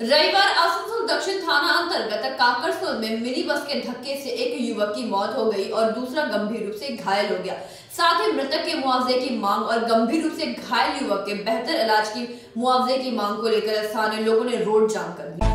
रविवार आसनसोल दक्षिण थाना अंतर्गत काकरसोल में मिनी बस के धक्के से एक युवक की मौत हो गई और दूसरा गंभीर रूप से घायल हो गया। साथ ही मृतक के मुआवजे की मांग और गंभीर रूप से घायल युवक के बेहतर इलाज की मुआवजे की मांग को लेकर स्थानीय लोगों ने रोड जाम कर दिया।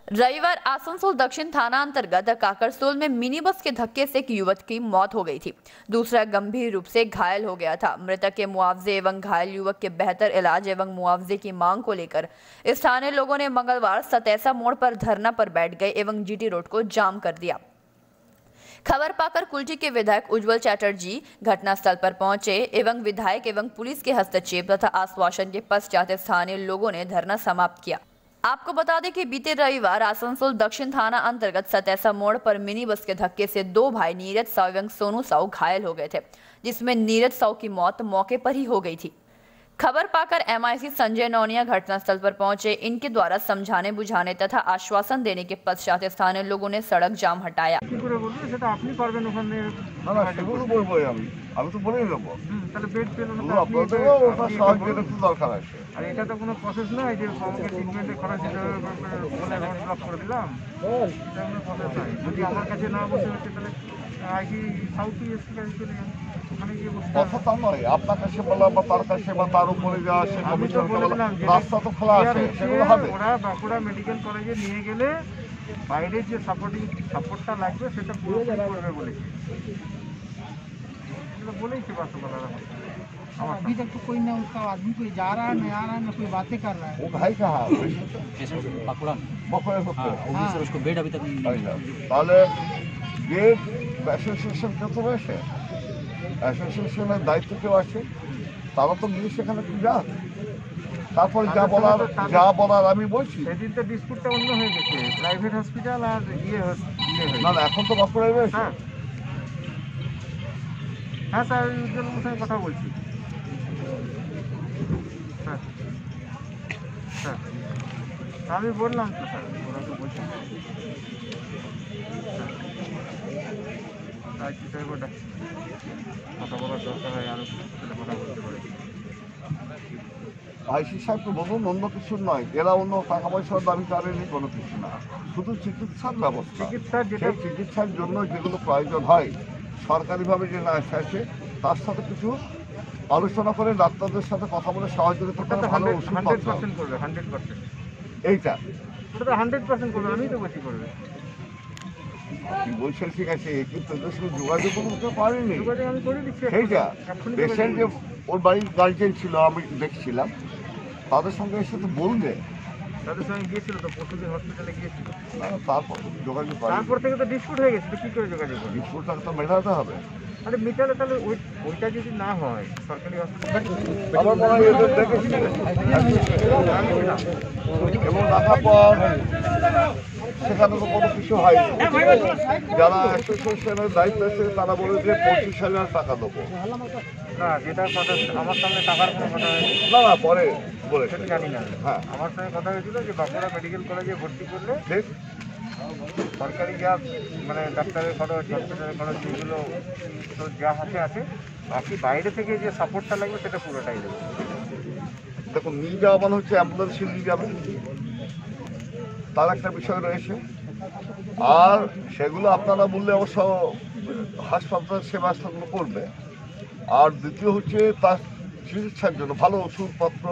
रविवार आसनसोल दक्षिण थाना अंतर्गत काकरसोल में मिनी बस के धक्के से एक युवक की मौत हो गई थी, दूसरा गंभीर रूप से घायल हो गया था। मृतक के मुआवजे एवं घायल युवक के बेहतर इलाज एवं मुआवजे की मांग को लेकर स्थानीय लोगों ने मंगलवार सतैसा मोड़ पर धरना पर बैठ गए एवं जीटी रोड को जाम कर दिया। खबर पाकर कुल्टी के विधायक उज्जवल चैटर्जी घटनास्थल पर पहुंचे एवं विधायक एवं पुलिस के हस्तक्षेप तथा आश्वासन के पश्चात स्थानीय लोगों ने धरना समाप्त किया। आपको बता दें कि बीते रविवार आसनसोल दक्षिण थाना अंतर्गत सतैसा मोड़ पर मिनी बस के धक्के से दो भाई नीरज साव एवं सोनू साव घायल हो गए थे, जिसमें नीरज साव की मौत मौके पर ही हो गई थी। खबर पाकर एमआईसी संजय नौनिया घटनास्थल पर पहुंचे। इनके द्वारा समझाने बुझाने तथा आश्वासन देने के पश्चात स्थानीय लोगों ने सड़क जाम हटाया। কথা নয়, আপনার কাছে বলা বা তার কাছে বা তার উপরে যাওয়া সে রাস্তা তো খোলা আছে, সেগুলো হবে। ওরা বাঁকুড়া মেডিকেল কলেজে নিয়ে গেলে বাইরে যে সাপোর্টটা লাগবে সেটা পুরো করবে বলেছে। बोलेंगे बात तो बता रहा। अभी तक तो कोई ना उसका आदमी कोई जा रहा है ना आ रहा है ना कोई बातें कर रहा है। वो भाई कहाँ उसको बेड अभी तक তাহলে বেড অ্যাসোসিয়েশন কত রয়েছে, অ্যাসোসিয়েশনের দায়িত্ব কেউ আছে, তারা তো গিয়ে সেখানে কি যা তারপর যা বলার আমি বলছি। সেদিন তো ডিসপুটটা অন্য হয়ে গেছে, প্রাইভেট হসপিটাল আর না না এখন তো বাঁকুড়ায় রয়েছে। হ্যাঁ স্যার, উজ্জ্বলের সঙ্গে কথা বলছি। হ্যাঁ হ্যাঁ আমি বললাম তো স্যার, ওনাকে বলছি কথা বলার দরকার হয়, আরও কথা বলতে পারে। আইসি সাহেবকে বলুন, অন্য কিছু নয়, এরা অন্য টাকা পয়সার দাবি করেনি, কোনো কিছু না, শুধু চিকিৎসার ব্যবস্থা। চিকিৎসার জন্য যেগুলো প্রয়োজন হয় সরকারিভাবে যে না আসে তার সাথে কিছু আলোচনা করে ডাক্তারদের সাথে কথা বলে সহযোগিতা করে ভালো ওষুধ করবে। 100% এইটা ওটা তো 100% করবে, আমি তো বেশি করবে কি বলছেন, ঠিক আছে, কিন্তু ওদের সঙ্গে যোগাযোগ করতে পারিনি। আমি করে দিচ্ছি সেইটা পেশেন্ট যে ওর বাড়ির গার্জেন ছিল, আমি দেখছিলাম, তাদের সঙ্গে এসে তো বলবে, তাদের সঙ্গে গিয়েছিল তো পরশুদিন হসপিটালে গিয়েছিল। না তারপর যোগাযোগ করে, তারপর থেকে তো ডিসপুট হয়ে গেছে, তো কী করে যোগাযোগ করবে? ডিসপুটটা তো মেটাতে হবে। আরে মেটালে তাহলে ওইটা যদি না হয় সরকারি হসপিটাল আমার মনে হয় এদের দেখেছি এবং রাখার পর সেখানে তো কোনো কিছু হয়নি। যারা অ্যাসোসিয়েশনের দায়িত্ব আছে তারা বলে যে 25,000 টাকা দেবো। না, যেটা কথা আমার সামনে টাকার কোনো কথা হয়নি। না না পরে বলে সেটা জানি না। হ্যাঁ, আমার সঙ্গে কথা হয়েছিল যে বাঁকুড়া মেডিকেল কলেজে ভর্তি করলে ঠিক সরকারি যা মানে ডাক্তারের খরচ, হসপিটালের খরচ যেগুলো তো যা আছে, বাকি বাইরে থেকে যে সাপোর্টটা লাগবে সেটা পুরোটাই দেবে। দেখুন, নিয়ে যাওয়া মানে হচ্ছে অ্যাম্বুলেন্সে নিয়ে যাবে, তার একটা বিষয় রয়েছে। আর সেগুলো আপনারা বললে অবশ্য হাসপাতাল সে ব্যবস্থাগুলো করবে। আর দ্বিতীয় হচ্ছে তার চিকিৎসার জন্য ভালো ওষুধপত্র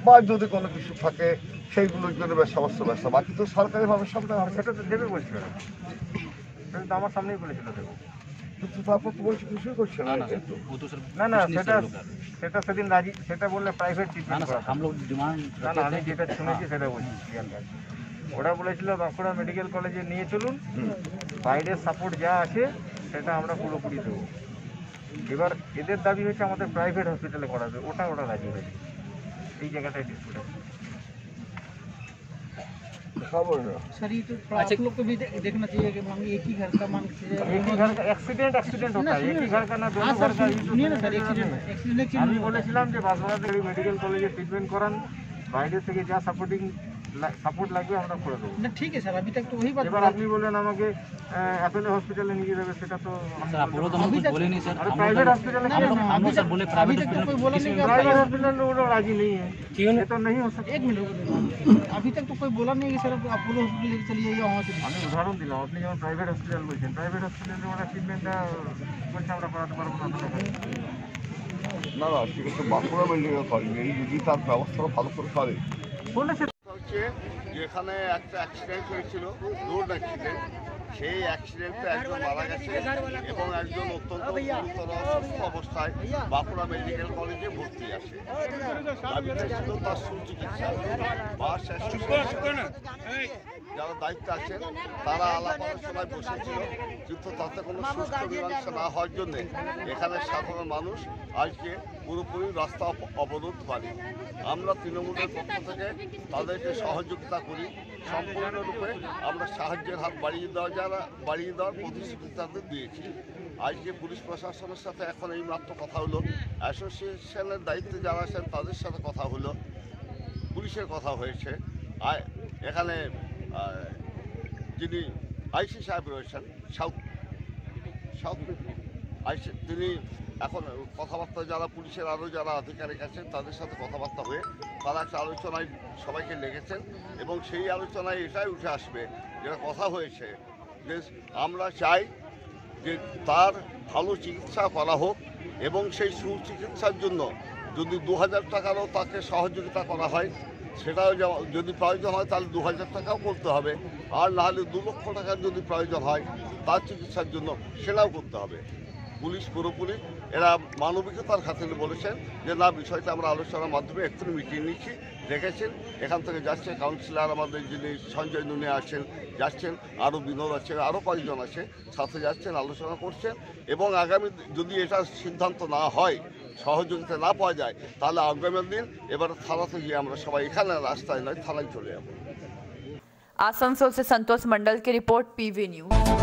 বা যদি কোনো কিছু থাকে সেইগুলোর জন্য ব্যবস্থা, বাকি তো সরকারিভাবে সামনে হবে। সেটা তো দেবে বলছিল, সেটা তো আমার সামনেই বলেছিল দেবো, কিন্তু তারপর তো বলছি কিছুই করছে না। না সেটা সেদিন রাজি, সেটা বললে প্রাইভেট ট্রিটমেন্ট করা। না আমি যেটা শুনেছি সেটা বলছি। ওরা বলেছিল বাঁকুড়া মেডিকেল কলেজে নিয়ে চলুন, বাইরের সাপোর্ট যা আছে সেটা আমরা পুরোপুরি দেবো। এবার এদের দাবি হচ্ছে আমাদের প্রাইভেট হসপিটালে করাবে, ওটা রাজি হয়েছে। এই জায়গাটায় ডিসপুট আছে। सर ये तो आप लोग को भी देखना चाहिए कि हम एक ही घर का मान एक ही घर का एक्सीडेंट होता है, एक ही घर का ना दोनों घर का। सुनिए ना सर, एक्सीडेंट আমি বলেছিলাম যে বাঁকুড়াতে মেডিকেল কলেজে ট্রিটমেন্ট করান, বাইরে থেকে যা সাপোর্টিং সাপোর্ট লাগবে আমরা করে দেবো। ना ठीक है सर, अभी तक तो वही बात এবার আপনি বললেন আমাকে অ্যাপেলো হসপিটালে নিয়ে যাবে, সেটা তো सर आप बोलो तो हम कुछ बोले नहीं सर। अरे प्राइवेट हॉस्पिटल हम लोग सर बोले अभी प्राइवेट तक तो कोई बोला नहीं कि प्राइवेट हॉस्पिटल में वो लोग राजी नहीं है, क्यों ये तो नहीं हो सकता। एक मिनट, अभी तक तो कोई बोला नहीं कि सर आप अपोलो हॉस्पिटल लेके चलिए या वहाँ से। আমি উদাহরণ দিলাম, আপনি যেমন প্রাইভেট হসপিটাল বলছেন, প্রাইভেট হসপিটালে ওরা ট্রিটমেন্টটা বলছে আমরা করাতে পারবো না। না না, ঠিক আছে, বাঁকুড়া মেডিকেল কলেজে যদি তার ব্যবস্থাটা ভালো করে করে বলেছে হচ্ছে যেখানে একটা অ্যাক্সিডেন্ট হয়েছিল, রোড অ্যাক্সিডেন্ট, সেই অ্যাক্সিডেন্টে একজন মারা গেছে এবং একজন অত্যন্ত গুরুতর অসুস্থ অবস্থায় বাঁকুড়া মেডিকেল কলেজে ভর্তি আছে। দাবিটা ছিল তার সুচিকিৎসা বা যারা দায়িত্বে আছেন তারা আলাপ আলোচনায় বসেছিল, কিন্তু তাতে কোনো সুস্থ মীমাংসা না হওয়ার জন্যে এখানে সাধারণ মানুষ আজকে পুরোপুরি রাস্তা অবরোধ করে। আমরা তৃণমূলের পক্ষ থেকে তাদেরকে সহযোগিতা করি, সম্পূর্ণরূপে আমরা সাহায্যের হাত বাড়িয়ে দেওয়ার প্রতিশ্রুতি তাদের দিয়েছি। আজকে পুলিশ প্রশাসনের সাথে এখন এই মাত্র কথা হলো, অ্যাসোসিয়েশনের দায়িত্বে যারা আছেন তাদের সাথে কথা হলো, পুলিশের কথা হয়েছে। এখানে যিনি আইসি সাহেব রয়েছেন সাউথ আইসি, তিনি এখন কথাবার্তা যারা পুলিশের আরও যারা আধিকারিক আছেন তাদের সাথে কথাবার্তা হয়ে তারা একটা আলোচনায় সবাইকে লেগেছেন এবং সেই আলোচনায় এটাই উঠে আসবে, যেটা কথা হয়েছে যে আমরা চাই যে তার ভালো চিকিৎসা করা হোক এবং সেই সুচিকিৎসার জন্য যদি 2000 টাকারও তাকে সহযোগিতা করা হয়, সেটাও যদি প্রয়োজন হয় তাহলে 2000 টাকাও করতে হবে, আর নাহলে 2 লক্ষ টাকার যদি প্রয়োজন হয় তার চিকিৎসার জন্য সেটাও করতে হবে। পুলিশ পুরোপুরি এরা মানবিকতার খাতিরে বলেছেন যে না, বিষয়টা আমরা আলোচনার মাধ্যমে এক্ষুনি মিটিয়ে নিচ্ছি, দেখেছেন এখান থেকে যাচ্ছে কাউন্সিলর আমাদের যিনি সঞ্জয় নুনে আছেন, যাচ্ছেন আরও বিনোদ আছে, আরও কয়েকজন আছে, সাথে যাচ্ছেন, আলোচনা করছেন এবং আগামী যদি এটা সিদ্ধান্ত না হয়, সহযোগিতা না পাওয়া যায়, তাহলে আগামী দিন এবার থানাতে গিয়ে আমরা সবাই এখানে রাস্তায় নয় থানায় চলে যাব। आसनसोल से संतोष मंडल की रिपोर्ट, PV न्यूज।